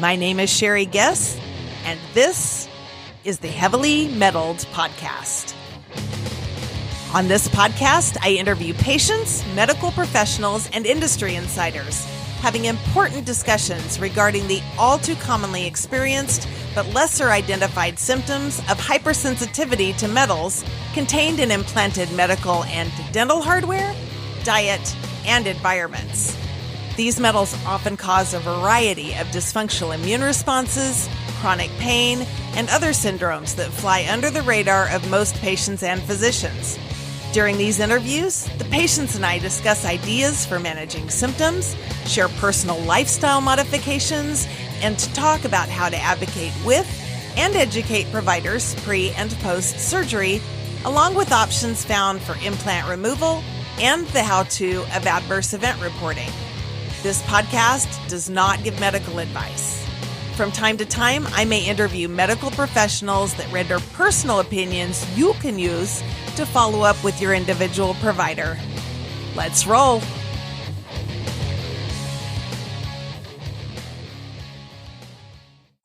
My name is Sherry Guess, and this is the Heavily Meddled Podcast. On this podcast, I interview patients, medical professionals, and industry insiders, having important discussions regarding the all too commonly experienced but lesser identified symptoms of hypersensitivity to metals contained in implanted medical and dental hardware, diet, and environments. These metals often cause a variety of dysfunctional immune responses, chronic pain, and other syndromes that fly under the radar of most patients and physicians. During these interviews, the patients and I discuss ideas for managing symptoms, share personal lifestyle modifications, and talk about how to advocate with and educate providers pre- and post-surgery, along with options found for implant removal and the how-to of adverse event reporting. This podcast does not give medical advice. From time to time, I may interview medical professionals that render personal opinions you can use to follow up with your individual provider. Let's roll.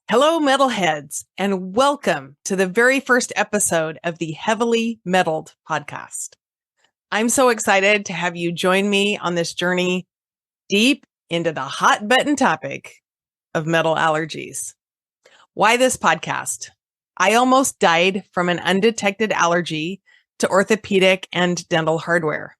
Hello, metalheads, and welcome to the very first episode of the Heavily Meddled Podcast. I'm so excited to have you join me on this journey deep into the hot button topic of metal allergies. Why this podcast? I almost died from an undetected allergy to orthopedic and dental hardware.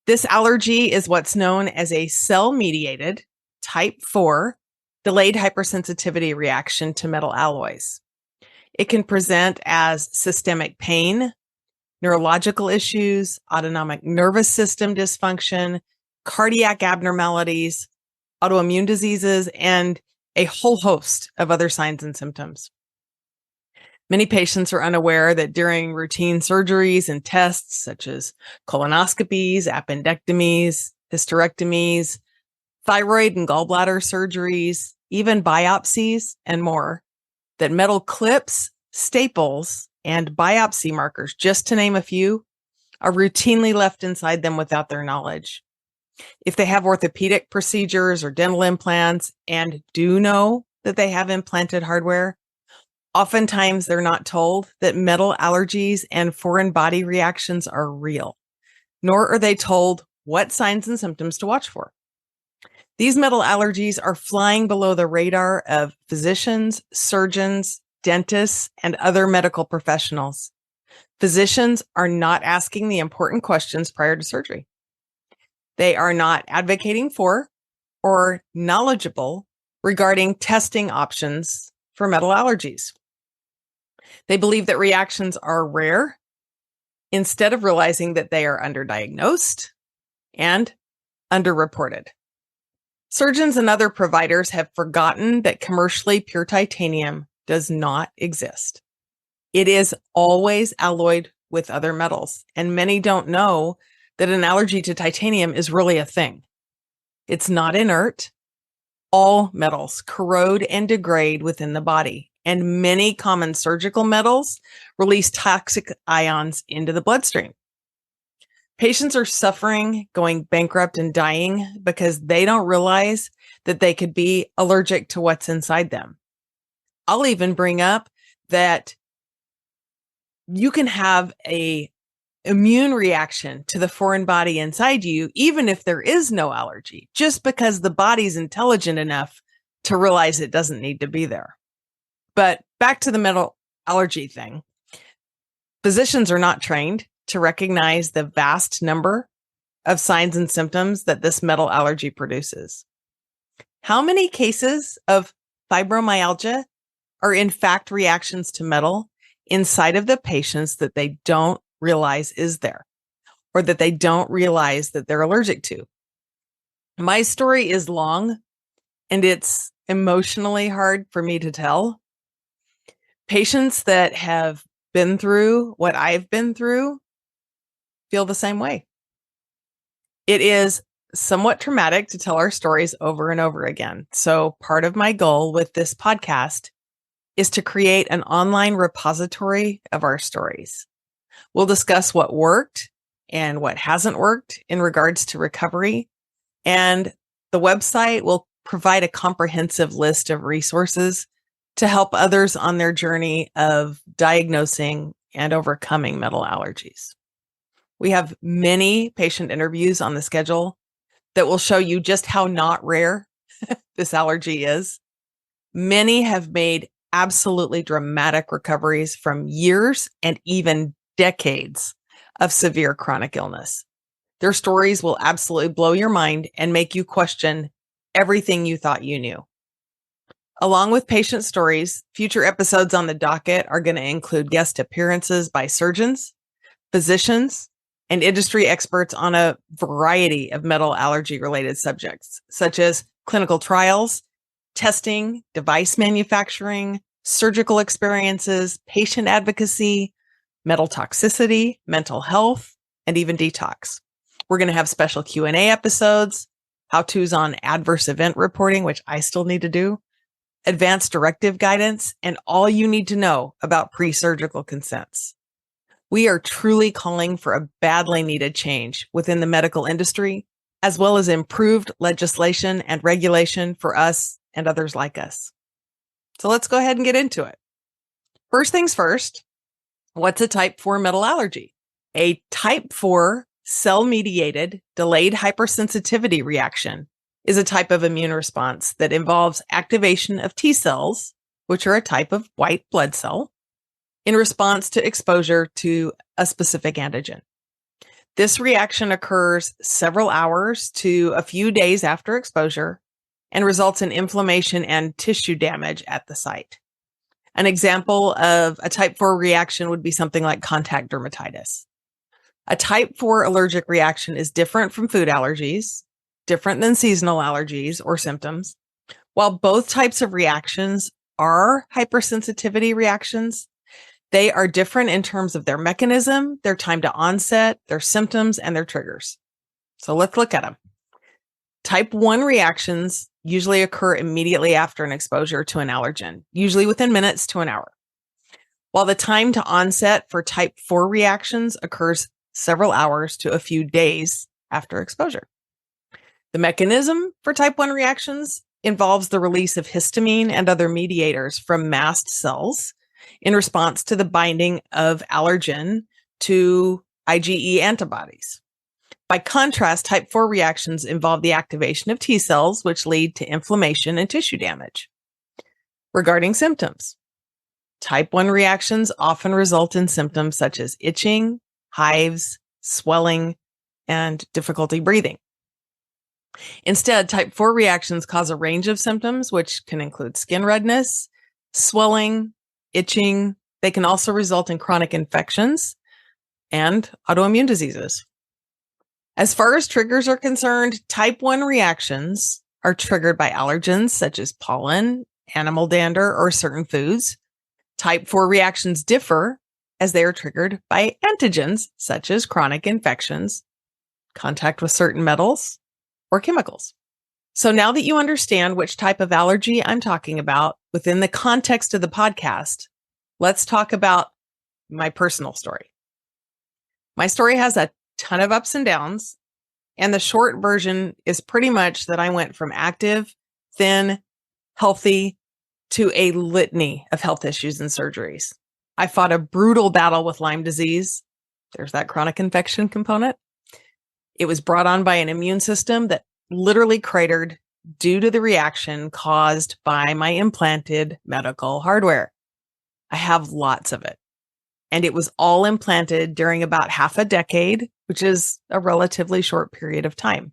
This allergy is what's known as a cell-mediated type 4 delayed hypersensitivity reaction to metal alloys. It can present as systemic pain, neurological issues, autonomic nervous system dysfunction, cardiac abnormalities, autoimmune diseases, and a whole host of other signs and symptoms. Many patients are unaware that during routine surgeries and tests such as colonoscopies, appendectomies, hysterectomies, thyroid and gallbladder surgeries, even biopsies, and more, that metal clips, staples, and biopsy markers, just to name a few, are routinely left inside them without their knowledge. If they have orthopedic procedures or dental implants and do know that they have implanted hardware, oftentimes they're not told that metal allergies and foreign body reactions are real, nor are they told what signs and symptoms to watch for. These metal allergies are flying below the radar of physicians, surgeons, dentists, and other medical professionals. Physicians are not asking the important questions prior to surgery. They are not advocating for or knowledgeable regarding testing options for metal allergies. They believe that reactions are rare instead of realizing that they are underdiagnosed and underreported. Surgeons and other providers have forgotten that commercially pure titanium does not exist. It is always alloyed with other metals, and many don't know that an allergy to titanium is really a thing. It's not inert. All metals corrode and degrade within the body, and many common surgical metals release toxic ions into the bloodstream. Patients are suffering, going bankrupt, and dying because they don't realize that they could be allergic to what's inside them. I'll even bring up that you can have a immune reaction to the foreign body inside you, even if there is no allergy, just because the body's intelligent enough to realize it doesn't need to be there. But back to the metal allergy thing. Physicians are not trained to recognize the vast number of signs and symptoms that this metal allergy produces. How many cases of fibromyalgia are in fact reactions to metal inside of the patients that they don't realize is there, or that they don't realize that they're allergic to? My story is long, and it's emotionally hard for me to tell. Patients that have been through what I've been through feel the same way. It is somewhat traumatic to tell our stories over and over again. So part of my goal with this podcast is to create an online repository of our stories. We'll discuss what worked and what hasn't worked in regards to recovery. And the website will provide a comprehensive list of resources to help others on their journey of diagnosing and overcoming metal allergies. We have many patient interviews on the schedule that will show you just how not rare this allergy is. Many have made absolutely dramatic recoveries from years and even decades of severe chronic illness. Their stories will absolutely blow your mind and make you question everything you thought you knew. Along with patient stories, future episodes on the docket are going to include guest appearances by surgeons, physicians, and industry experts on a variety of metal allergy related subjects, such as clinical trials, testing, device manufacturing, surgical experiences, patient advocacy, metal toxicity, mental health, and even detox. We're going to have special Q&A episodes, how-tos on adverse event reporting, which I still need to do, advanced directive guidance, and all you need to know about pre-surgical consents. We are truly calling for a badly needed change within the medical industry, as well as improved legislation and regulation for us and others like us. So let's go ahead and get into it. First things first, what's a type 4 metal allergy? A type 4 cell-mediated delayed hypersensitivity reaction is a type of immune response that involves activation of T cells, which are a type of white blood cell, in response to exposure to a specific antigen. This reaction occurs several hours to a few days after exposure and results in inflammation and tissue damage at the site. An example of a type 4 reaction would be something like contact dermatitis. A type 4 allergic reaction is different from food allergies, different than seasonal allergies or symptoms. While both types of reactions are hypersensitivity reactions, they are different in terms of their mechanism, their time to onset, their symptoms, and their triggers. So let's look at them. Type 1 reactions usually occur immediately after an exposure to an allergen, usually within minutes to an hour, while the time to onset for type 4 reactions occurs several hours to a few days after exposure. The mechanism for type 1 reactions involves the release of histamine and other mediators from mast cells in response to the binding of allergen to IgE antibodies. By contrast, type 4 reactions involve the activation of T cells, which lead to inflammation and tissue damage. Regarding symptoms, type 1 reactions often result in symptoms such as itching, hives, swelling, and difficulty breathing. Instead, type 4 reactions cause a range of symptoms, which can include skin redness, swelling, itching. They can also result in chronic infections and autoimmune diseases. As far as triggers are concerned, type 1 reactions are triggered by allergens such as pollen, animal dander, or certain foods. Type 4 reactions differ as they are triggered by antigens such as chronic infections, contact with certain metals, or chemicals. So now that you understand which type of allergy I'm talking about within the context of the podcast, let's talk about my personal story. My story has a ton of ups and downs, and the short version is pretty much that I went from active, thin, healthy, to a litany of health issues and surgeries. I fought a brutal battle with Lyme disease. There's that chronic infection component. It was brought on by an immune system that literally cratered due to the reaction caused by my implanted medical hardware. I have lots of it. And it was all implanted during about half a decade, which is a relatively short period of time.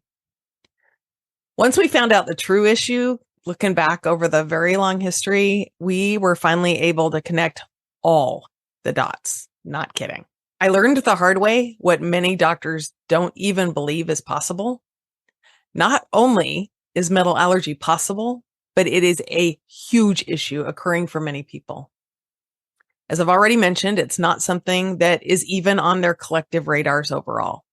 Once we found out the true issue, looking back over the very long history, we were finally able to connect all the dots. Not kidding. I learned the hard way what many doctors don't even believe is possible. Not only is metal allergy possible, but it is a huge issue occurring for many people. As I've already mentioned, it's not something that is even on their collective radars overall.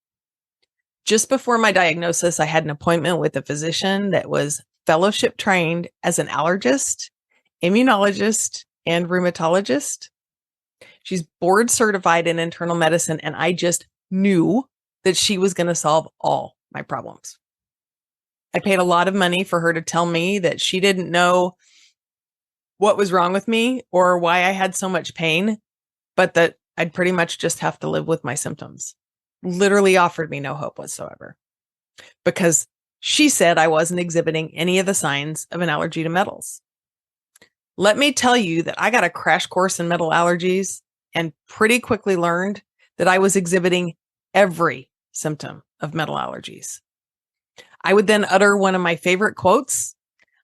Just before my diagnosis, I had an appointment with a physician that was fellowship trained as an allergist, immunologist, and rheumatologist. She's board certified in internal medicine, and I just knew that she was going to solve all my problems. I paid a lot of money for her to tell me that she didn't know what was wrong with me or why I had so much pain, but that I'd pretty much just have to live with my symptoms. Literally offered me no hope whatsoever because she said I wasn't exhibiting any of the signs of an allergy to metals. Let me tell you that I got a crash course in metal allergies and pretty quickly learned that I was exhibiting every symptom of metal allergies. I would then utter one of my favorite quotes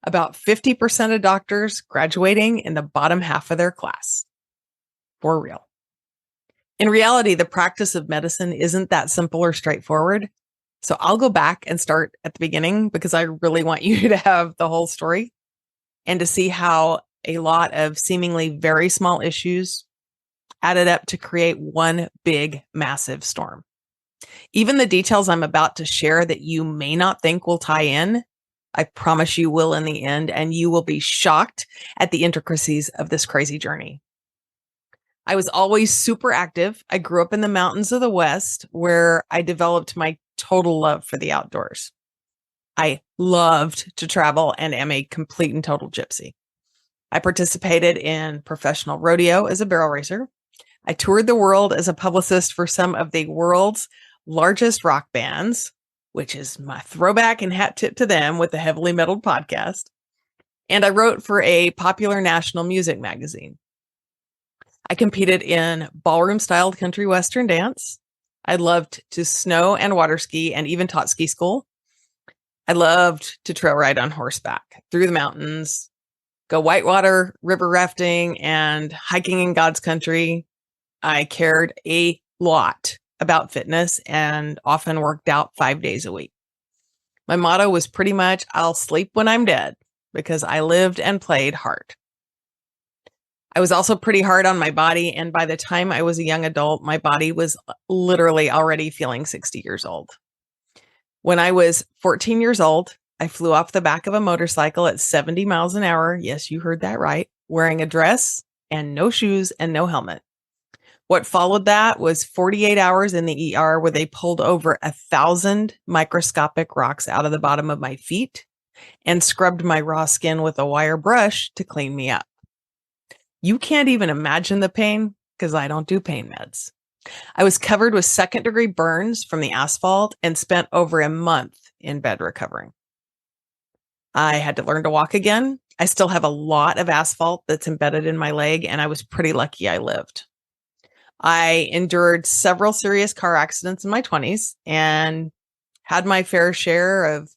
about 50% of doctors graduating in the bottom half of their class. For real. In reality, the practice of medicine isn't that simple or straightforward. So I'll go back and start at the beginning because I really want you to have the whole story and to see how a lot of seemingly very small issues added up to create one big, massive storm. Even the details I'm about to share that you may not think will tie in, I promise you will in the end, and you will be shocked at the intricacies of this crazy journey. I was always super active. I grew up in the mountains of the West where I developed my total love for the outdoors. I loved to travel and am a complete and total gypsy. I participated in professional rodeo as a barrel racer. I toured the world as a publicist for some of the world's largest rock bands, which is my throwback and hat tip to them with the Heavily Metaled podcast. And I wrote for a popular national music magazine. I competed in ballroom-styled country western dance. I loved to snow and water ski and even taught ski school. I loved to trail ride on horseback through the mountains, go whitewater river rafting and hiking in God's country. I cared a lot about fitness and often worked out 5 days a week. My motto was pretty much, I'll sleep when I'm dead, because I lived and played hard. I was also pretty hard on my body, and by the time I was a young adult, my body was literally already feeling 60 years old. When I was 14 years old, I flew off the back of a motorcycle at 70 miles an hour. Yes, you heard that right. Wearing a dress and no shoes and no helmet. What followed that was 48 hours in the ER where they pulled over 1,000 microscopic rocks out of the bottom of my feet and scrubbed my raw skin with a wire brush to clean me up. You can't even imagine the pain because I don't do pain meds. I was covered with second-degree burns from the asphalt and spent over a month in bed recovering. I had to learn to walk again. I still have a lot of asphalt that's embedded in my leg, and I was pretty lucky I lived. I endured several serious car accidents in my 20s and had my fair share of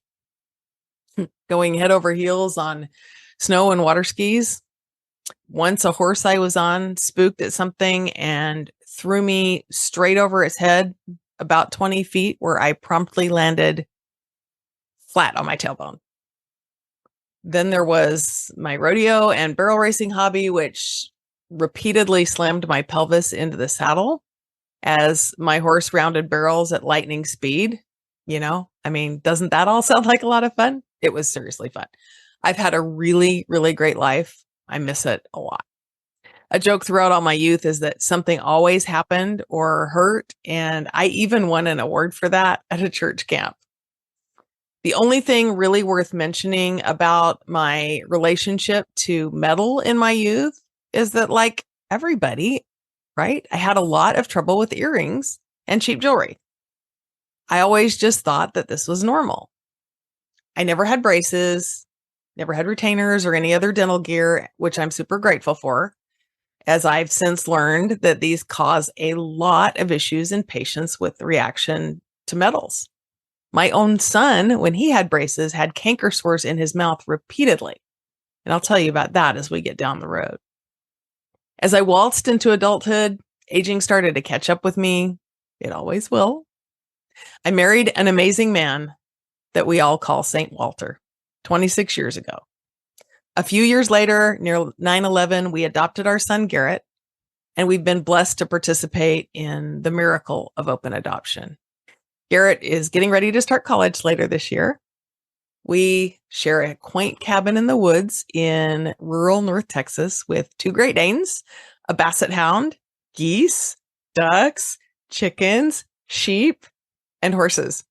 going head over heels on snow and water skis. Once a horse I was on spooked at something and threw me straight over its head about 20 feet, where I promptly landed flat on my tailbone. Then there was my rodeo and barrel racing hobby, which repeatedly slammed my pelvis into the saddle as my horse rounded barrels at lightning speed. Doesn't that all sound like a lot of fun? It was seriously fun. I've had a really, really great life. I miss it a lot. A joke throughout all my youth is that something always happened or hurt, and I even won an award for that at a church camp. The only thing really worth mentioning about my relationship to metal in my youth is that, like everybody, right, I had a lot of trouble with earrings and cheap jewelry. I always just thought that this was normal. I never had braces, never had retainers or any other dental gear, which I'm super grateful for, as I've since learned that these cause a lot of issues in patients with reaction to metals. My own son, when he had braces, had canker sores in his mouth repeatedly. And I'll tell you about that as we get down the road. As I waltzed into adulthood, aging started to catch up with me. It always will. I married an amazing man that we all call St. Walter 26 years ago. A few years later, near 9/11, we adopted our son, Garrett, and we've been blessed to participate in the miracle of open adoption. Garrett is getting ready to start college later this year. We share a quaint cabin in the woods in rural North Texas with 2 Great Danes, a basset hound, geese, ducks, chickens, sheep, and horses.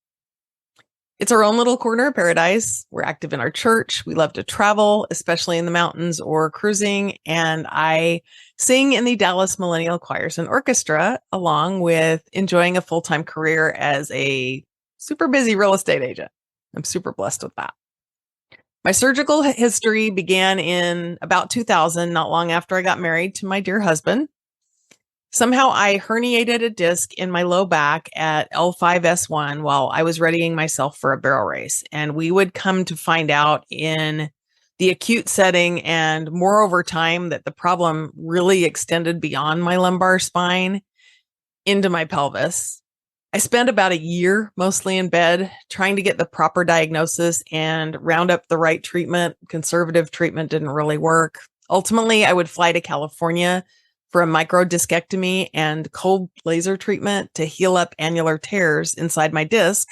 It's our own little corner of paradise. We're active in our church. We love to travel, especially in the mountains or cruising. And I sing in the Dallas Millennial Choirs and Orchestra, along with enjoying a full-time career as a super busy real estate agent. I'm super blessed with that. My surgical history began in about 2000, not long after I got married to my dear husband. Somehow I herniated a disc in my low back at L5S1 while I was readying myself for a barrel race. And we would come to find out in the acute setting and more over time that the problem really extended beyond my lumbar spine into my pelvis. I spent about a year mostly in bed trying to get the proper diagnosis and round up the right treatment. Conservative treatment didn't really work. Ultimately, I would fly to California for a microdiscectomy and cold laser treatment to heal up annular tears inside my disc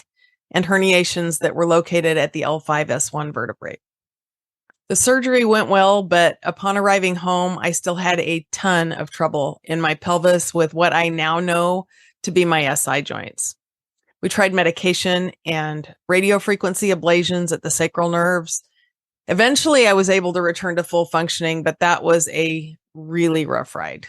and herniations that were located at the L5S1 vertebrae. The surgery went well, but upon arriving home, I still had a ton of trouble in my pelvis with what I now know to be my SI joints. We tried medication and radiofrequency ablations at the sacral nerves. Eventually, I was able to return to full functioning, but that was a really rough ride.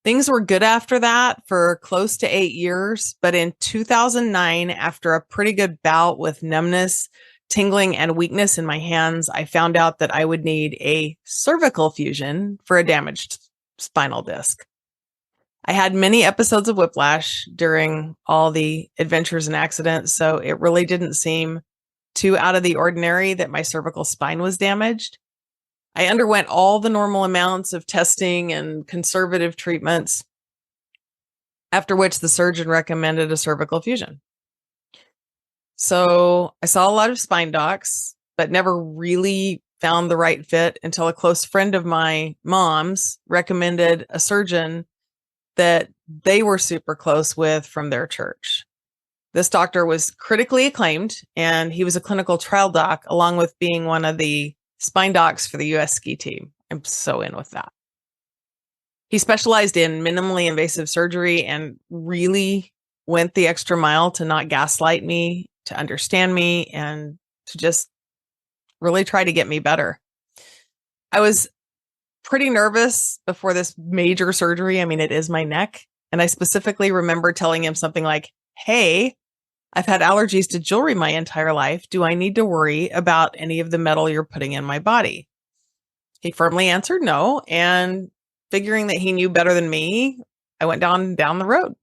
Things were good after that for close to 8 years, but in 2009, after a pretty good bout with numbness, tingling, and weakness in my hands, I found out that I would need a cervical fusion for a damaged spinal disc. I had many episodes of whiplash during all the adventures and accidents, so it really didn't seem too out of the ordinary that my cervical spine was damaged. I underwent all the normal amounts of testing and conservative treatments, after which the surgeon recommended a cervical fusion. So I saw a lot of spine docs, but never really found the right fit until a close friend of my mom's recommended a surgeon that they were super close with from their church. This doctor was critically acclaimed, and he was a clinical trial doc, along with being one of the spine docs for the US ski team. I'm so in with that. He specialized in minimally invasive surgery and really went the extra mile to not gaslight me, to understand me, and to just really try to get me better. I was pretty nervous before this major surgery. I mean, it is my neck. And I specifically remember telling him something like, "Hey, I've had allergies to jewelry my entire life. Do I need to worry about any of the metal you're putting in my body?" He firmly answered no. And figuring that he knew better than me, I went down the road.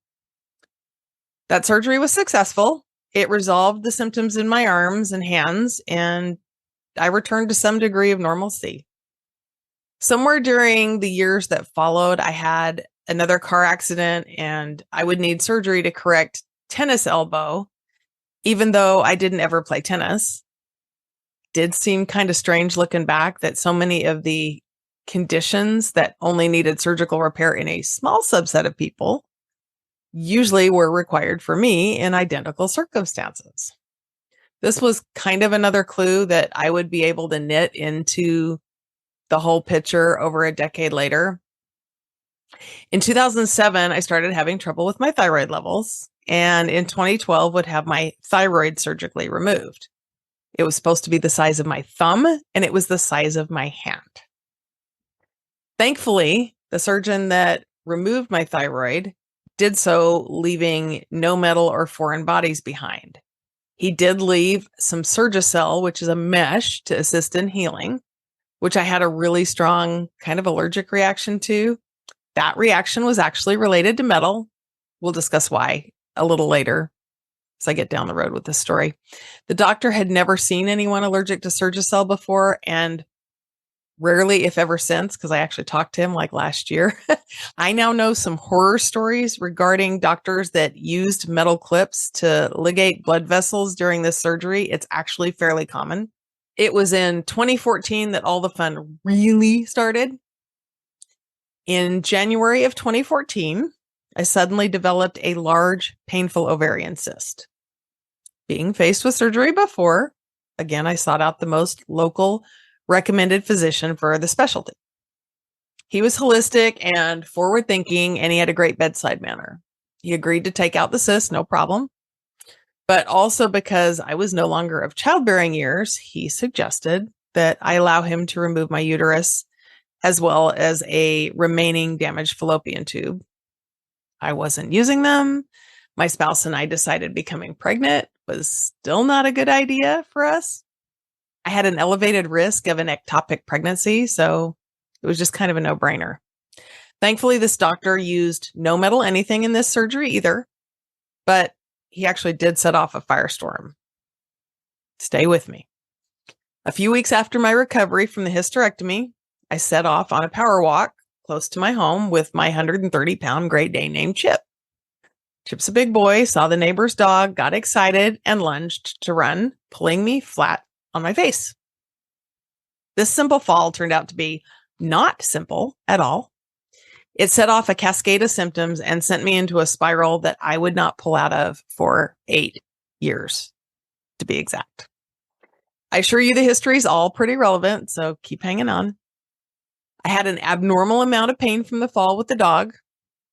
That surgery was successful. It resolved the symptoms in my arms and hands, and I returned to some degree of normalcy. Somewhere during the years that followed, I had another car accident, and I would need surgery to correct tennis elbow, even though I didn't ever play tennis. Did seem kind of strange looking back that so many of the conditions that only needed surgical repair in a small subset of people usually were required for me in identical circumstances. This was kind of another clue that I would be able to knit into the whole picture over a decade later. In 2007, I started having trouble with my thyroid levels, and in 2012 would have my thyroid surgically removed. It was supposed to be the size of my thumb, and it was the size of my hand. Thankfully, the surgeon that removed my thyroid did so leaving no metal or foreign bodies behind. He did leave some Surgicel, which is a mesh to assist in healing, which I had a really strong kind of allergic reaction to. That reaction was actually related to metal. We'll discuss why a little later as I get down the road with this story. The doctor had never seen anyone allergic to Surgicel before, and rarely, if ever since, because I actually talked to him like last year. I now know some horror stories regarding doctors that used metal clips to ligate blood vessels during this surgery. It's actually fairly common. It was in 2014 that all the fun really started. In January of 2014, I suddenly developed a large, painful ovarian cyst. Being faced with surgery before, again, I sought out the most local recommended physician for the specialty. He was holistic and forward thinking, and he had a great bedside manner. He agreed to take out the cyst, no problem. But also because I was no longer of childbearing years, he suggested that I allow him to remove my uterus as well as a remaining damaged fallopian tube. I wasn't using them. My spouse and I decided becoming pregnant was still not a good idea for us. I had an elevated risk of an ectopic pregnancy, so it was just kind of a no-brainer. Thankfully, this doctor used no metal anything in this surgery either, but he actually did set off a firestorm. Stay with me. A few weeks after my recovery from the hysterectomy, I set off on a power walk close to my home with my 130-pound Great Dane named Chip. Chip's a big boy, saw the neighbor's dog, got excited, and lunged to run, pulling me flat on my face. This simple fall turned out to be not simple at all. It set off a cascade of symptoms and sent me into a spiral that I would not pull out of for 8 years, to be exact. I assure you the history is all pretty relevant, so keep hanging on. I had an abnormal amount of pain from the fall with the dog,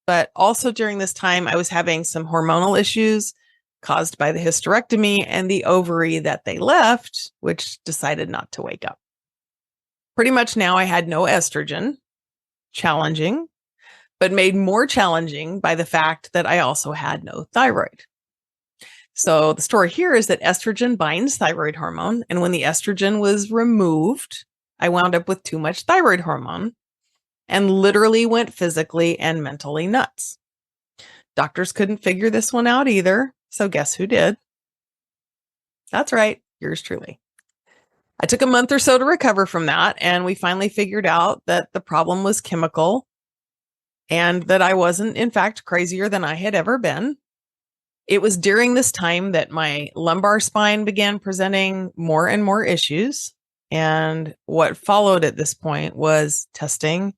but also during this time, I was having some hormonal issues caused by the hysterectomy and the ovary that they left, which decided not to wake up. Pretty much now I had no estrogen, challenging, but made more challenging by the fact that I also had no thyroid. So the story here is that estrogen binds thyroid hormone, and when the estrogen was removed, I wound up with too much thyroid hormone and literally went physically and mentally nuts. Doctors couldn't figure this one out either, so guess who did? That's right, yours truly. I took a month or so to recover from that, and we finally figured out that the problem was chemical and that I wasn't, in fact, crazier than I had ever been. It was during this time that my lumbar spine began presenting more and more issues. And what followed at this point was testing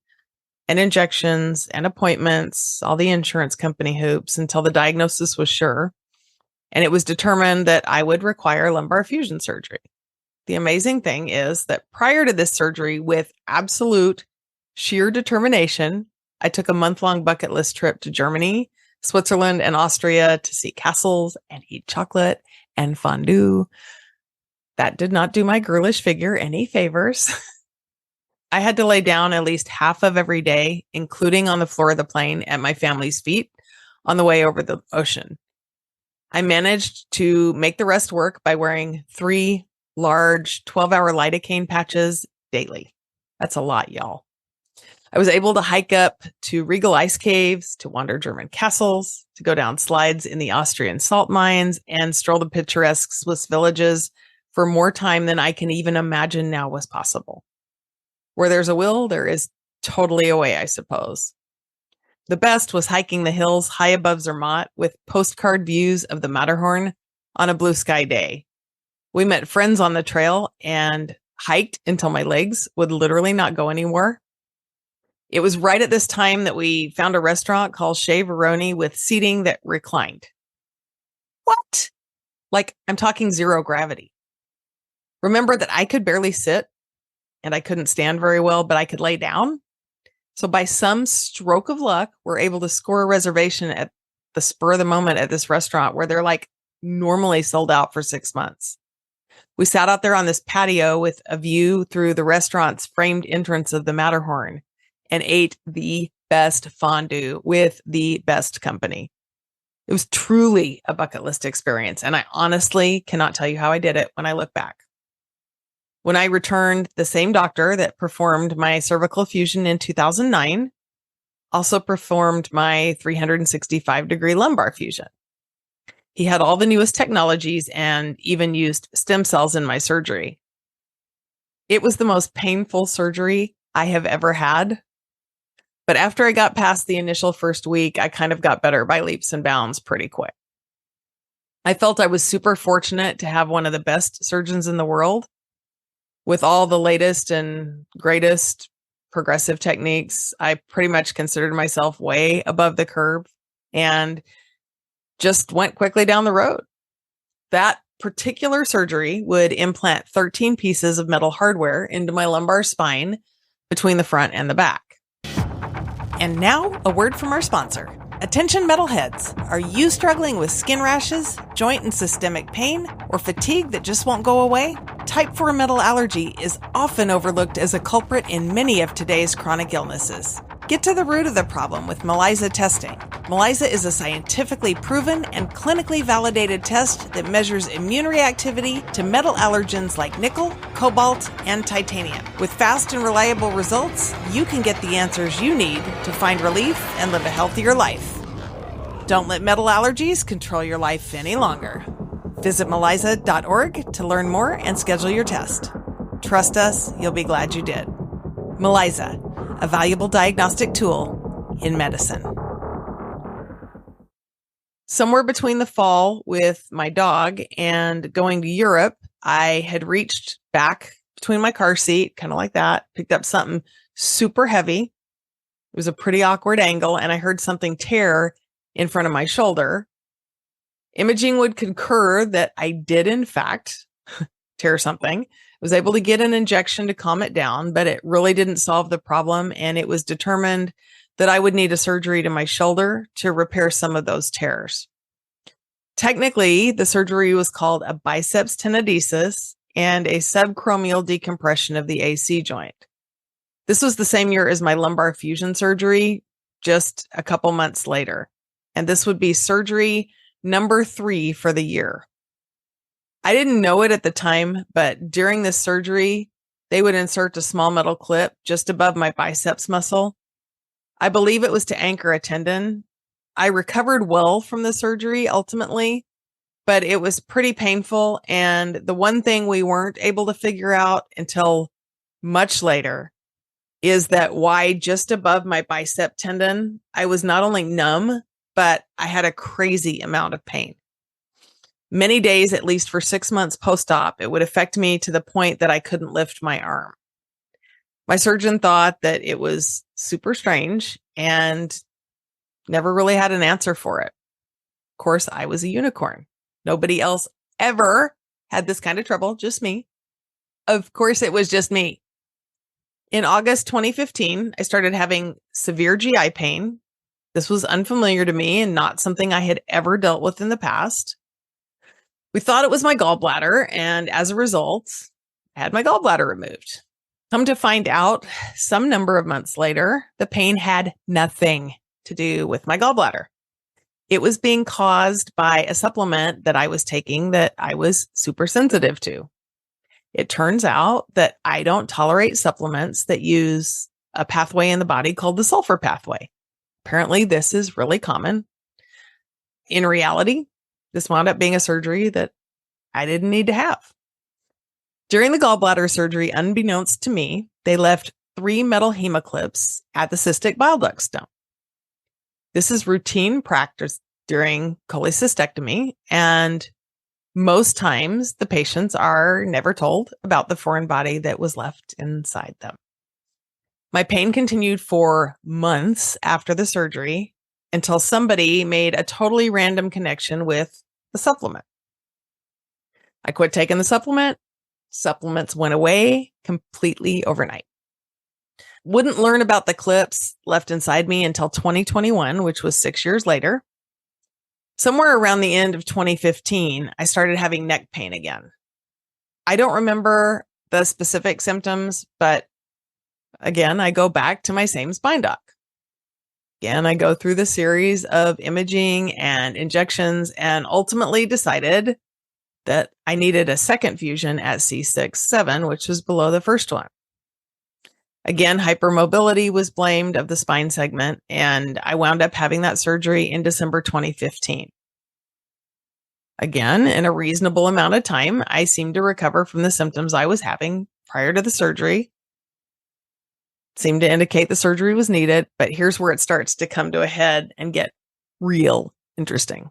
and injections and appointments, all the insurance company hoops until the diagnosis was sure. And it was determined that I would require lumbar fusion surgery. The amazing thing is that prior to this surgery, with absolute sheer determination, I took a month-long bucket list trip to Germany, Switzerland, and Austria to see castles and eat chocolate and fondue. That did not do my girlish figure any favors. I had to lay down at least half of every day, including on the floor of the plane at my family's feet on the way over the ocean. I managed to make the rest work by wearing 3 large 12-hour lidocaine patches daily. That's a lot, y'all. I was able to hike up to regal ice caves, to wander German castles, to go down slides in the Austrian salt mines, and stroll the picturesque Swiss villages for more time than I can even imagine now was possible. Where there's a will, there is totally a way, I suppose. The best was hiking the hills high above Zermatt with postcard views of the Matterhorn on a blue sky day. We met friends on the trail and hiked until my legs would literally not go anymore. It was right at this time that we found a restaurant called Chez Veroni with seating that reclined. What? Like, I'm talking zero gravity. Remember that I could barely sit and I couldn't stand very well, but I could lay down. So by some stroke of luck, we're able to score a reservation at the spur of the moment at this restaurant where they're like normally sold out for 6 months. We sat out there on this patio with a view through the restaurant's framed entrance of the Matterhorn and ate the best fondue with the best company. It was truly a bucket list experience, and I honestly cannot tell you how I did it when I look back. When I returned, the same doctor that performed my cervical fusion in 2009 also performed my 365-degree lumbar fusion. He had all the newest technologies and even used stem cells in my surgery. It was the most painful surgery I have ever had. But after I got past the initial first week, I kind of got better by leaps and bounds pretty quick. I felt I was super fortunate to have one of the best surgeons in the world with all the latest and greatest progressive techniques. I pretty much considered myself way above the curve and just went quickly down the road. That particular surgery would implant 13 pieces of metal hardware into my lumbar spine between the front and the back. And now, a word from our sponsor. Attention metalheads, are you struggling with skin rashes, joint and systemic pain, or fatigue that just won't go away? Type 4 metal allergy is often overlooked as a culprit in many of today's chronic illnesses. Get to the root of the problem with ELISA testing. ELISA is a scientifically proven and clinically validated test that measures immune reactivity to metal allergens like nickel, cobalt, and titanium. With fast and reliable results, you can get the answers you need to find relief and live a healthier life. Don't let metal allergies control your life any longer. Visit melisa.org to learn more and schedule your test. Trust us, you'll be glad you did. Melisa, a valuable diagnostic tool in medicine. Somewhere between the fall with my dog and going to Europe, I had reached back between my car seat, kind of like that, picked up something super heavy. It was a pretty awkward angle, and I heard something tear in front of my shoulder. Imaging would concur that I did, in fact, tear something. Was able to get an injection to calm it down, but it really didn't solve the problem. And it was determined that I would need a surgery to my shoulder to repair some of those tears. Technically, the surgery was called a biceps tenodesis and a subacromial decompression of the AC joint. This was the same year as my lumbar fusion surgery, just a couple months later. And this would be surgery number 3 for the year. I didn't know it at the time, but during this surgery, they would insert a small metal clip just above my biceps muscle. I believe it was to anchor a tendon. I recovered well from the surgery ultimately, but it was pretty painful. And the one thing we weren't able to figure out until much later is that why just above my bicep tendon, I was not only numb, but I had a crazy amount of pain. Many days, at least for 6 months post-op, it would affect me to the point that I couldn't lift my arm. My surgeon thought that it was super strange and never really had an answer for it. Of course, I was a unicorn. Nobody else ever had this kind of trouble, just me. Of course, it was just me. In August 2015, I started having severe GI pain. This was unfamiliar to me and not something I had ever dealt with in the past. We thought it was my gallbladder, and as a result, I had my gallbladder removed. Come to find out, some number of months later, the pain had nothing to do with my gallbladder. It was being caused by a supplement that I was taking that I was super sensitive to. It turns out that I don't tolerate supplements that use a pathway in the body called the sulfur pathway. Apparently, this is really common. In reality, this wound up being a surgery that I didn't need to have. During the gallbladder surgery, unbeknownst to me, they left 3 metal hemoclips at the cystic bile duct stone. This is routine practice during cholecystectomy, and most times the patients are never told about the foreign body that was left inside them. My pain continued for months after the surgery until somebody made a totally random connection with the supplement. I quit taking the supplement. Supplements went away completely overnight. Wouldn't learn about the clips left inside me until 2021, which was 6 years later. Somewhere around the end of 2015, I started having neck pain again. I don't remember the specific symptoms, but again, I go back to my same spine doc. Again, I go through the series of imaging and injections and ultimately decided that I needed a second fusion at C6-7, which was below the first one. Again, hypermobility was blamed of the spine segment, and I wound up having that surgery in December 2015. Again, in a reasonable amount of time, I seemed to recover from the symptoms I was having prior to the surgery. Seemed to indicate the surgery was needed, but here's where it starts to come to a head and get real interesting.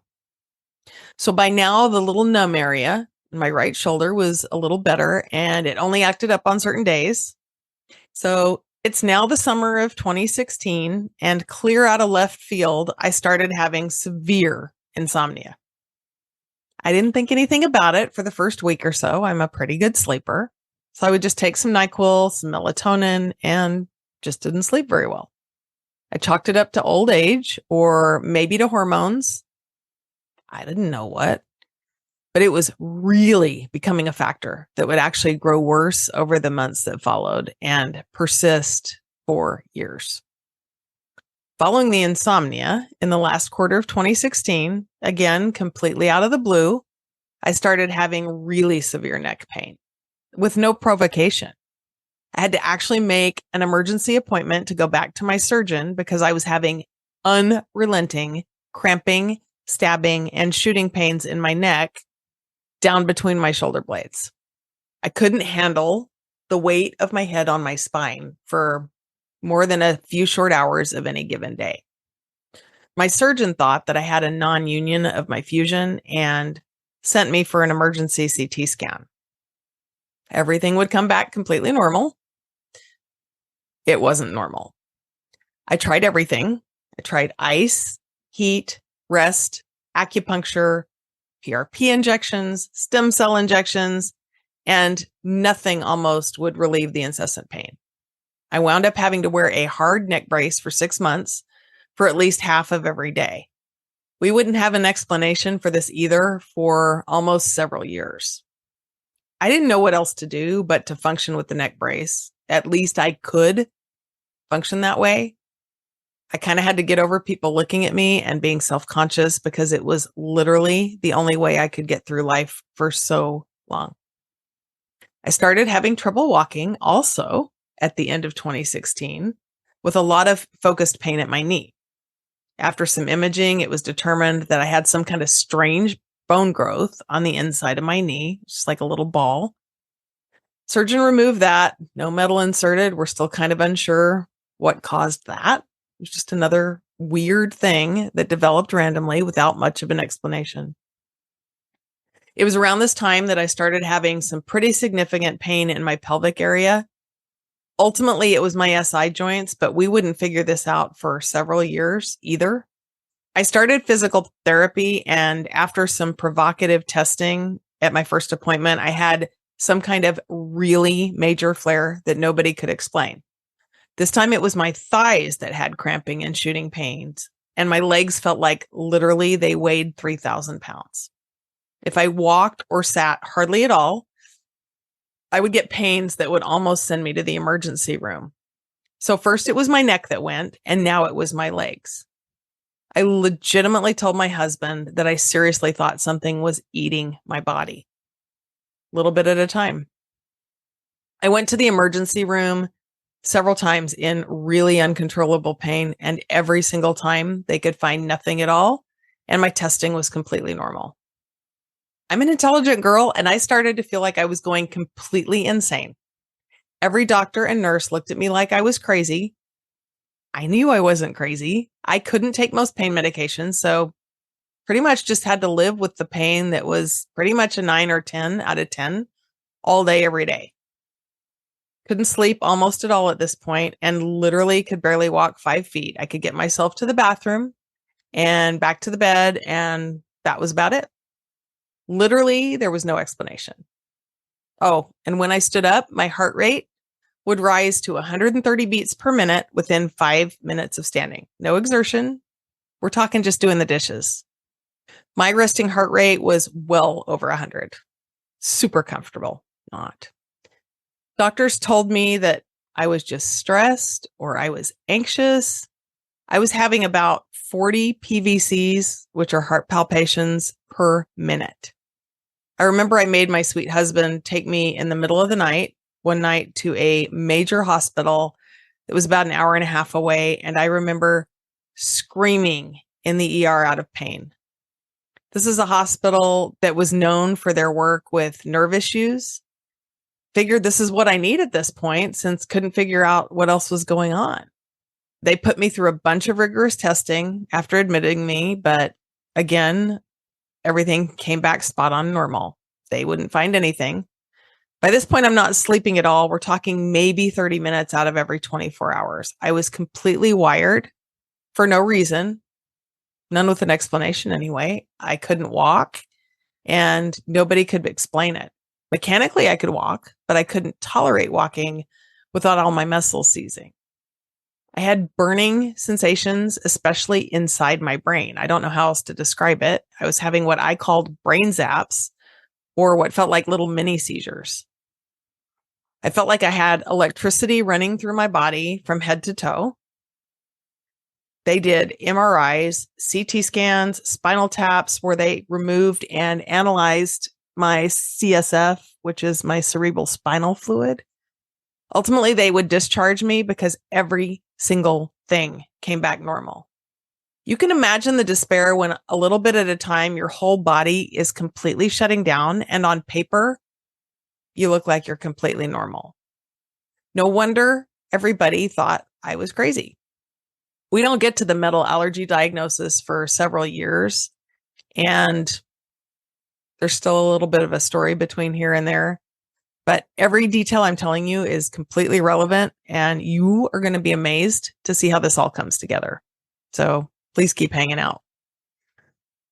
So by now, the little numb area in my right shoulder was a little better, and it only acted up on certain days. So it's now the summer of 2016, and clear out of left field, I started having severe insomnia. I didn't think anything about it for the first week or so. I'm a pretty good sleeper. So I would just take some NyQuil, some melatonin, and just didn't sleep very well. I chalked it up to old age or maybe to hormones. I didn't know what, but it was really becoming a factor that would actually grow worse over the months that followed and persist for years. Following the insomnia in the last quarter of 2016, again, completely out of the blue, I started having really severe neck pain with no provocation. I had to actually make an emergency appointment to go back to my surgeon because I was having unrelenting cramping, stabbing, and shooting pains in my neck down between my shoulder blades. I couldn't handle the weight of my head on my spine for more than a few short hours of any given day. My surgeon thought that I had a non-union of my fusion and sent me for an emergency CT scan. Everything would come back completely normal. It wasn't normal. I tried everything. I tried ice, heat, rest, acupuncture, PRP injections, stem cell injections, and nothing almost would relieve the incessant pain. I wound up having to wear a hard neck brace for 6 months for at least half of every day. We wouldn't have an explanation for this either for almost several years. I didn't know what else to do but to function with the neck brace. At least I could function that way. I kind of had to get over people looking at me and being self-conscious because it was literally the only way I could get through life for so long. I started having trouble walking also at the end of 2016 with a lot of focused pain at my knee. After some imaging, it was determined that I had some kind of strange bone growth on the inside of my knee, just like a little ball. Surgeon removed that, no metal inserted. We're still kind of unsure what caused that. It was just another weird thing that developed randomly without much of an explanation. It was around this time that I started having some pretty significant pain in my pelvic area. Ultimately, it was my SI joints, but we wouldn't figure this out for several years either. I started physical therapy, and after some provocative testing at my first appointment, I had some kind of really major flare that nobody could explain. This time it was my thighs that had cramping and shooting pains, and my legs felt like literally they weighed 3,000 pounds. If I walked or sat hardly at all, I would get pains that would almost send me to the emergency room. So first it was my neck that went, and now it was my legs. I legitimately told my husband that I seriously thought something was eating my body, a little bit at a time. I went to the emergency room several times in really uncontrollable pain, and every single time they could find nothing at all, and my testing was completely normal. I'm an intelligent girl, and I started to feel like I was going completely insane. Every doctor and nurse looked at me like I was crazy. I knew I wasn't crazy. I couldn't take most pain medications, so pretty much just had to live with the pain that was pretty much a 9 or 10 out of 10 all day, every day. Couldn't sleep almost at all at this point and literally could barely walk 5 feet. I could get myself to the bathroom and back to the bed, and that was about it. Literally, there was no explanation. Oh, and when I stood up, my heart rate would rise to 130 beats per minute within 5 minutes of standing. No exertion. We're talking just doing the dishes. My resting heart rate was well over 100. Super comfortable. Not. Doctors told me that I was just stressed or I was anxious. I was having about 40 PVCs, which are heart palpitations, per minute. I remember I made my sweet husband take me in the middle of the night, one night, to a major hospital that was about an hour and a half away, and I remember screaming in the ER out of pain. This is a hospital that was known for their work with nerve issues. Figured this is what I need at this point since couldn't figure out what else was going on. They put me through a bunch of rigorous testing after admitting me, but again, everything came back spot on normal. They wouldn't find anything. By this point, I'm not sleeping at all. We're talking maybe 30 minutes out of every 24 hours. I was completely wired for no reason, none with an explanation anyway. I couldn't walk, and nobody could explain it. Mechanically, I could walk, but I couldn't tolerate walking without all my muscles seizing. I had burning sensations, especially inside my brain. I don't know how else to describe it. I was having what I called brain zaps, or what felt like little mini seizures. I felt like I had electricity running through my body from head to toe. They did MRIs, CT scans, spinal taps, where they removed and analyzed my CSF, which is my cerebral spinal fluid. Ultimately, they would discharge me because every single thing came back normal. You can imagine the despair when a little bit at a time, your whole body is completely shutting down, and on paper, you look like you're completely normal. No wonder everybody thought I was crazy. We don't get to the metal allergy diagnosis for several years, and there's still a little bit of a story between here and there. But every detail I'm telling you is completely relevant, and you are going to be amazed to see how this all comes together. So please keep hanging out.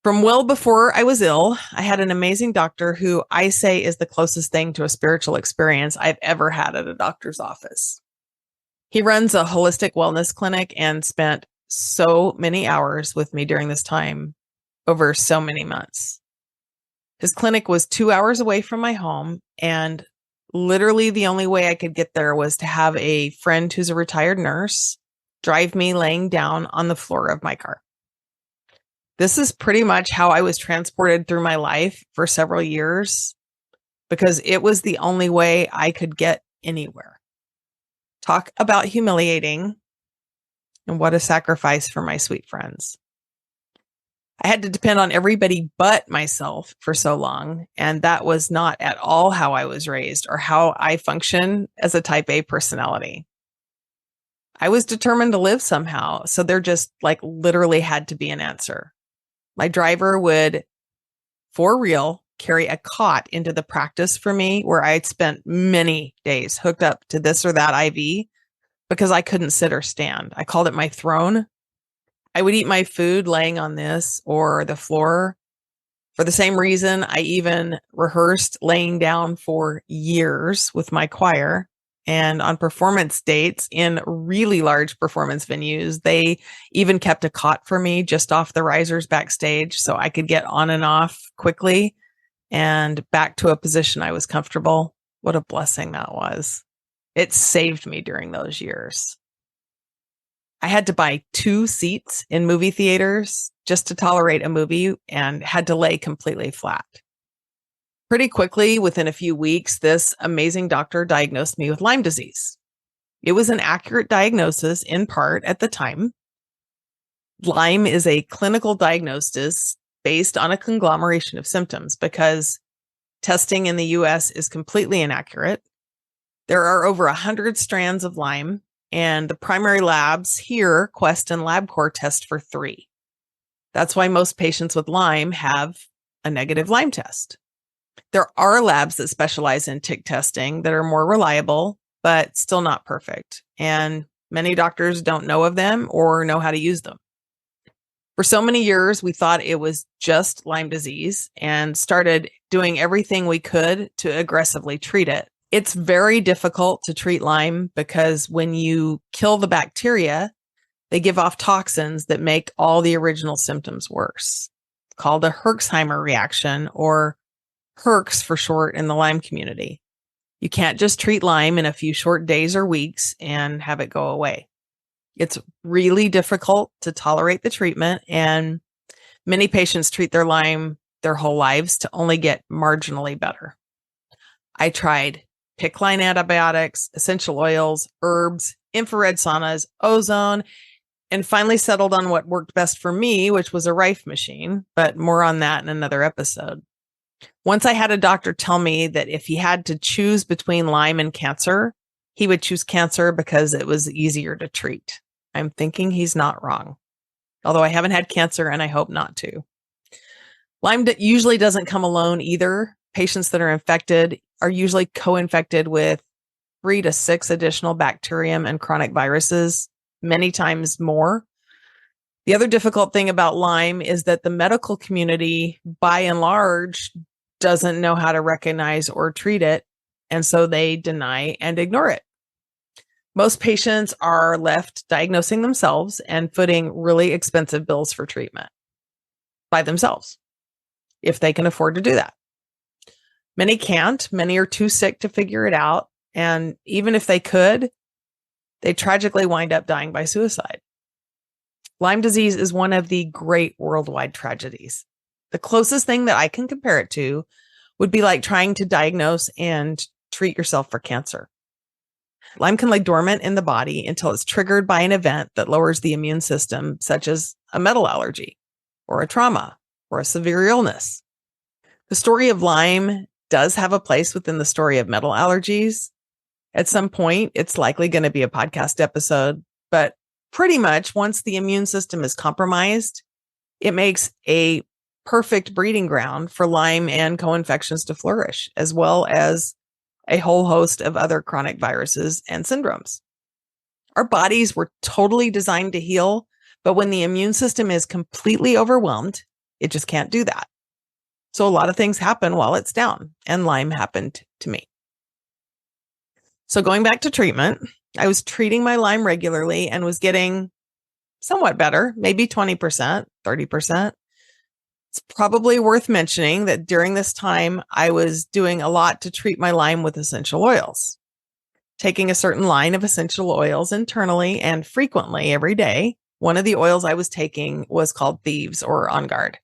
From well before I was ill, I had an amazing doctor who I say is the closest thing to a spiritual experience I've ever had at a doctor's office. He runs a holistic wellness clinic and spent so many hours with me during this time over so many months. His clinic was 2 hours away from my home, and literally the only way I could get there was to have a friend who's a retired nurse drive me laying down on the floor of my car. This is pretty much how I was transported through my life for several years, because it was the only way I could get anywhere. Talk about humiliating, and what a sacrifice for my sweet friends. I had to depend on everybody but myself for so long, and that was not at all how I was raised or how I function as a type A personality. I was determined to live somehow, so there just literally had to be an answer. My driver would, for real, carry a cot into the practice for me, where I'd spent many days hooked up to this or that IV because I couldn't sit or stand. I called it my throne. I would eat my food laying on this or the floor. For the same reason, I even rehearsed laying down for years with my choir. And on performance dates in really large performance venues, they even kept a cot for me just off the risers backstage so I could get on and off quickly and back to a position I was comfortable. What a blessing that was. It saved me during those years. I had to buy 2 seats in movie theaters just to tolerate a movie and had to lay completely flat. Pretty quickly, within a few weeks, this amazing doctor diagnosed me with Lyme disease. It was an accurate diagnosis in part at the time. Lyme is a clinical diagnosis based on a conglomeration of symptoms because testing in the US is completely inaccurate. There are over 100 strands of Lyme, and the primary labs here, Quest and LabCorp, test for 3. That's why most patients with Lyme have a negative Lyme test. There are labs that specialize in tick testing that are more reliable, but still not perfect. And many doctors don't know of them or know how to use them. For so many years, we thought it was just Lyme disease and started doing everything we could to aggressively treat it. It's very difficult to treat Lyme because when you kill the bacteria, they give off toxins that make all the original symptoms worse. It's called a Herxheimer reaction, or Herx for short in the Lyme community. You can't just treat Lyme in a few short days or weeks and have it go away. It's really difficult to tolerate the treatment, and many patients treat their Lyme their whole lives to only get marginally better. I tried PICC line antibiotics, essential oils, herbs, infrared saunas, ozone, and finally settled on what worked best for me, which was a Rife machine, but more on that in another episode. Once I had a doctor tell me that if he had to choose between Lyme and cancer, he would choose cancer because it was easier to treat. I'm thinking he's not wrong, although I haven't had cancer and I hope not to. Lyme usually doesn't come alone either. Patients that are infected are usually co-infected with 3 to 6 additional bacterium and chronic viruses, many times more. The other difficult thing about Lyme is that the medical community, by and large, doesn't know how to recognize or treat it, and so they deny and ignore it. Most patients are left diagnosing themselves and footing really expensive bills for treatment by themselves, if they can afford to do that. Many can't. Many are too sick to figure it out. And even if they could, they tragically wind up dying by suicide. Lyme disease is one of the great worldwide tragedies. The closest thing that I can compare it to would be like trying to diagnose and treat yourself for cancer. Lyme can lay dormant in the body until it's triggered by an event that lowers the immune system, such as a metal allergy or a trauma or a severe illness. The story of Lyme does have a place within the story of metal allergies. At some point, it's likely going to be a podcast episode, but pretty much once the immune system is compromised, it makes a perfect breeding ground for Lyme and co-infections to flourish, as well as a whole host of other chronic viruses and syndromes. Our bodies were totally designed to heal, but when the immune system is completely overwhelmed, it just can't do that. So a lot of things happen while it's down, and Lyme happened to me. So going back to treatment, I was treating my Lyme regularly and was getting somewhat better, maybe 20%, 30%. It's probably worth mentioning that during this time, I was doing a lot to treat my Lyme with essential oils, taking a certain line of essential oils internally and frequently every day. One of the oils I was taking was called Thieves or On Guard.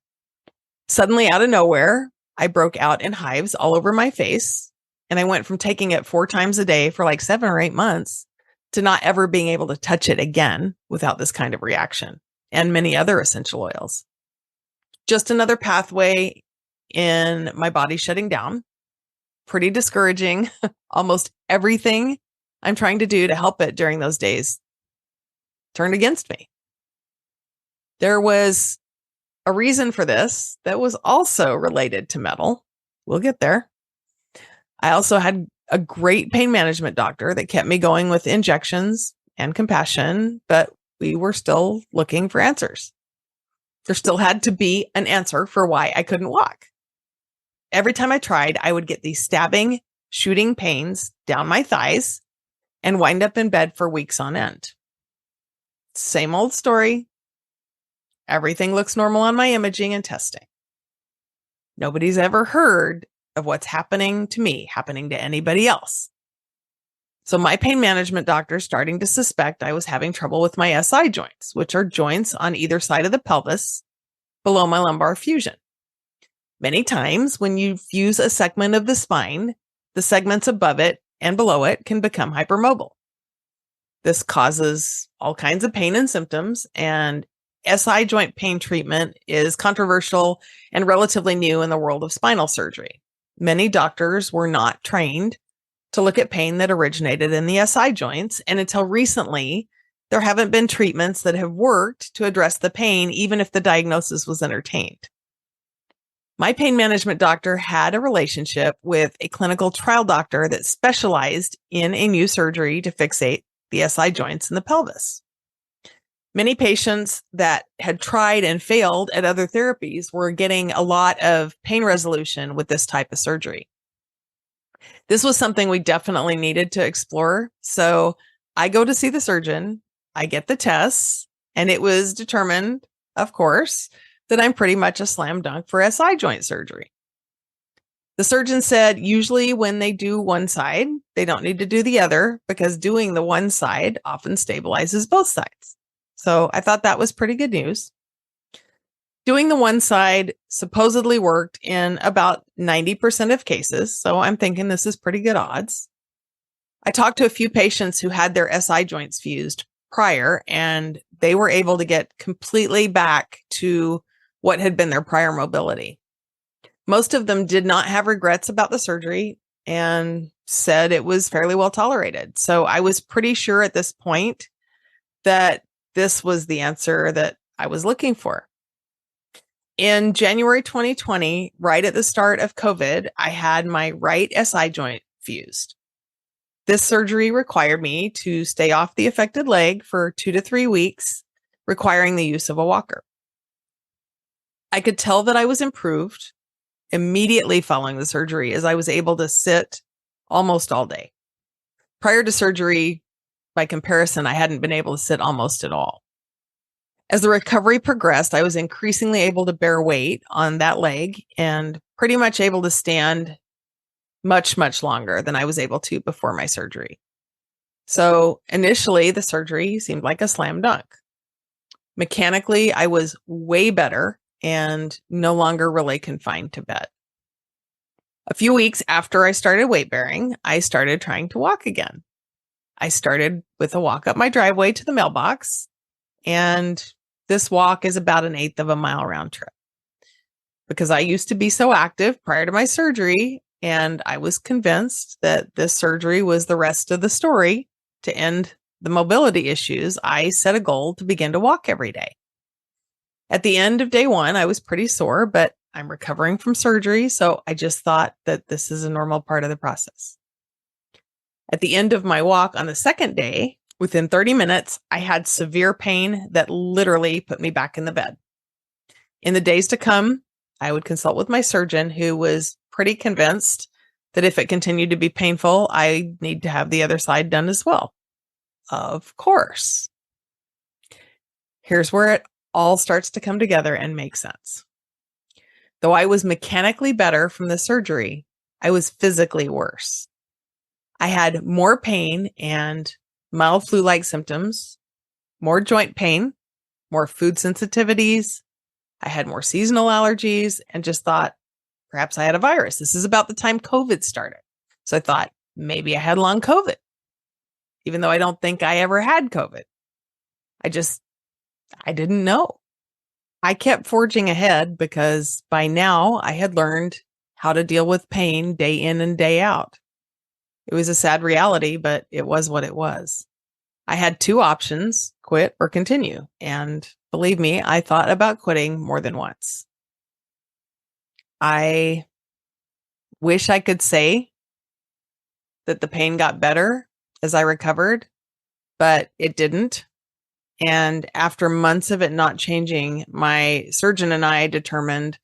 Suddenly, out of nowhere, I broke out in hives all over my face, and I went from taking it 4 times a day for like 7 or 8 months to not ever being able to touch it again without this kind of reaction, and many other essential oils. Just another pathway in my body shutting down. Pretty discouraging. Almost everything I'm trying to do to help it during those days turned against me. There was a reason for this that was also related to metal. We'll get there. I also had a great pain management doctor that kept me going with injections and compassion, but we were still looking for answers. There still had to be an answer for why I couldn't walk. Every time I tried, I would get these stabbing, shooting pains down my thighs and wind up in bed for weeks on end. Same old story. Everything looks normal on my imaging and testing. Nobody's ever heard of what's happening to me, happening to anybody else. So my pain management doctor is starting to suspect I was having trouble with my SI joints, which are joints on either side of the pelvis below my lumbar fusion. Many times when you fuse a segment of the spine, the segments above it and below it can become hypermobile. This causes all kinds of pain and symptoms, and SI joint pain treatment is controversial and relatively new in the world of spinal surgery. Many doctors were not trained to look at pain that originated in the SI joints, and until recently, there haven't been treatments that have worked to address the pain, even if the diagnosis was entertained. My pain management doctor had a relationship with a clinical trial doctor that specialized in a new surgery to fixate the SI joints in the pelvis. Many patients that had tried and failed at other therapies were getting a lot of pain resolution with this type of surgery. This was something we definitely needed to explore. So I go to see the surgeon, I get the tests, and it was determined, of course, that I'm pretty much a slam dunk for SI joint surgery. The surgeon said usually when they do one side, they don't need to do the other because doing the one side often stabilizes both sides. So I thought that was pretty good news. Doing the one side supposedly worked in about 90% of cases, so I'm thinking this is pretty good odds. I talked to a few patients who had their SI joints fused prior, and they were able to get completely back to what had been their prior mobility. Most of them did not have regrets about the surgery and said it was fairly well tolerated. So I was pretty sure at this point that this was the answer that I was looking for. In January 2020, right at the start of COVID, I had my right SI joint fused. This surgery required me to stay off the affected leg for 2 to 3 weeks, requiring the use of a walker. I could tell that I was improved immediately following the surgery, as I was able to sit almost all day. Prior to surgery, by comparison, I hadn't been able to sit almost at all. As the recovery progressed, I was increasingly able to bear weight on that leg and pretty much able to stand much, much longer than I was able to before my surgery. So initially, the surgery seemed like a slam dunk. Mechanically, I was way better and no longer really confined to bed. A few weeks after I started weight bearing, I started trying to walk again. I started with a walk up my driveway to the mailbox, and this walk is about 1/8 of a mile round trip. Because I used to be so active prior to my surgery, and I was convinced that this surgery was the rest of the story to end the mobility issues, I set a goal to begin to walk every day. At the end of day 1, I was pretty sore, but I'm recovering from surgery, so I just thought that this is a normal part of the process. At the end of my walk on the second day, within 30 minutes, I had severe pain that literally put me back in the bed. In the days to come, I would consult with my surgeon, who was pretty convinced that if it continued to be painful, I need to have the other side done as well. Of course. Here's where it all starts to come together and make sense. Though I was mechanically better from the surgery, I was physically worse. I had more pain and mild flu-like symptoms, more joint pain, more food sensitivities. I had more seasonal allergies and just thought, perhaps I had a virus. This is about the time COVID started. So I thought maybe I had long COVID, even though I don't think I ever had COVID. I didn't know. I kept forging ahead because by now I had learned how to deal with pain day in and day out. It was a sad reality, but it was what it was. I had 2 options, quit or continue. And believe me, I thought about quitting more than once. I wish I could say that the pain got better as I recovered, but it didn't. And after months of it not changing, my surgeon and I determined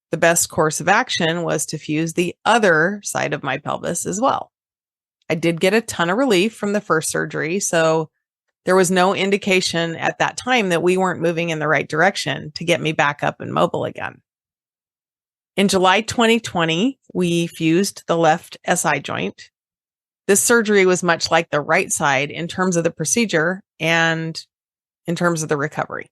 the best course of action was to fuse the other side of my pelvis as well. I did get a ton of relief from the first surgery, so there was no indication at that time that we weren't moving in the right direction to get me back up and mobile again. In July 2020, we fused the left SI joint. This surgery was much like the right side in terms of the procedure and in terms of the recovery.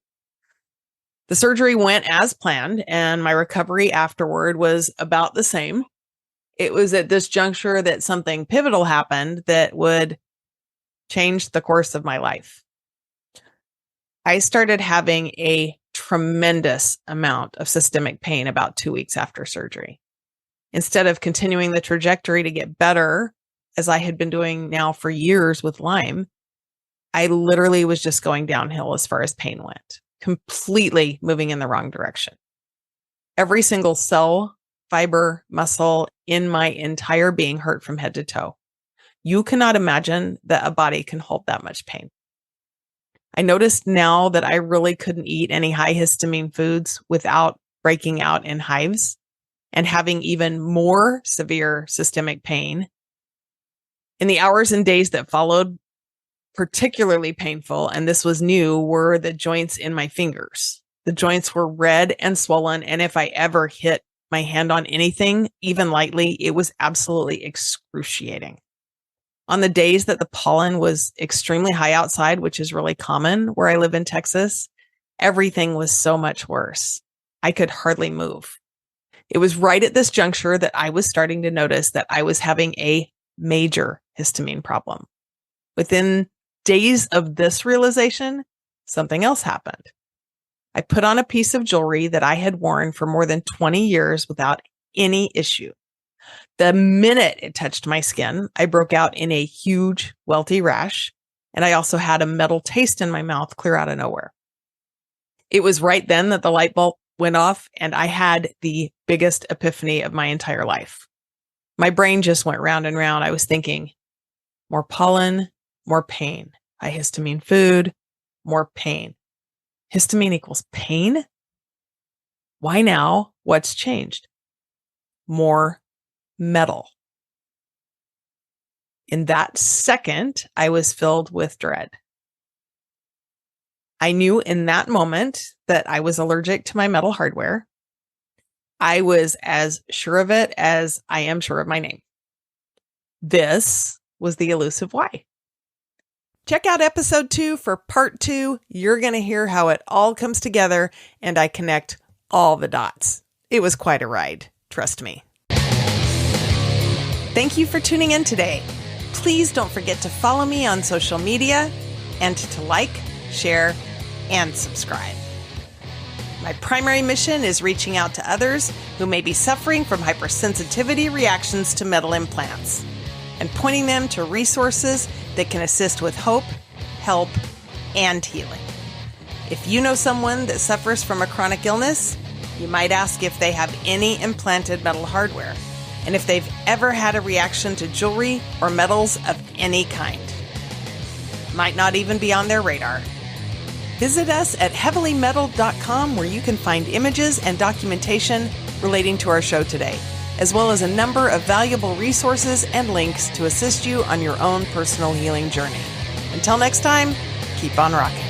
The surgery went as planned, and my recovery afterward was about the same. It was at this juncture that something pivotal happened that would change the course of my life. I started having a tremendous amount of systemic pain about 2 weeks after surgery. Instead of continuing the trajectory to get better, as I had been doing now for years with Lyme, I literally was just going downhill as far as pain went, completely moving in the wrong direction. Every single cell, fiber, muscle in my entire being hurt from head to toe. You cannot imagine that a body can hold that much pain. I noticed now that I really couldn't eat any high histamine foods without breaking out in hives and having even more severe systemic pain. In the hours and days that followed, particularly painful, and this was new, were the joints in my fingers. The joints were red and swollen, and if I ever hit my hand on anything, even lightly, it was absolutely excruciating. On the days that the pollen was extremely high outside, which is really common where I live in Texas, everything was so much worse. I could hardly move. It was right at this juncture that I was starting to notice that I was having a major histamine problem. Within days of this realization, something else happened. I put on a piece of jewelry that I had worn for more than 20 years without any issue. The minute it touched my skin, I broke out in a huge welty rash, and I also had a metal taste in my mouth clear out of nowhere. It was right then that the light bulb went off, and I had the biggest epiphany of my entire life. My brain just went round and round. I was thinking, more pollen, more pain. High histamine food, more pain. Histamine equals pain? Why now? What's changed? More metal. In that second, I was filled with dread. I knew in that moment that I was allergic to my metal hardware. I was as sure of it as I am sure of my name. This was the elusive why. Check out episode 2 for part 2. You're going to hear how it all comes together and I connect all the dots. It was quite a ride, trust me. Thank you for tuning in today. Please don't forget to follow me on social media and to like, share, and subscribe. My primary mission is reaching out to others who may be suffering from hypersensitivity reactions to metal implants and pointing them to resources that can assist with hope, help, and healing. If you know someone that suffers from a chronic illness, you might ask if they have any implanted metal hardware and if they've ever had a reaction to jewelry or metals of any kind. Might not even be on their radar. Visit us at heavilymetaled.com where you can find images and documentation relating to our show today, as well as a number of valuable resources and links to assist you on your own personal healing journey. Until next time, keep on rocking.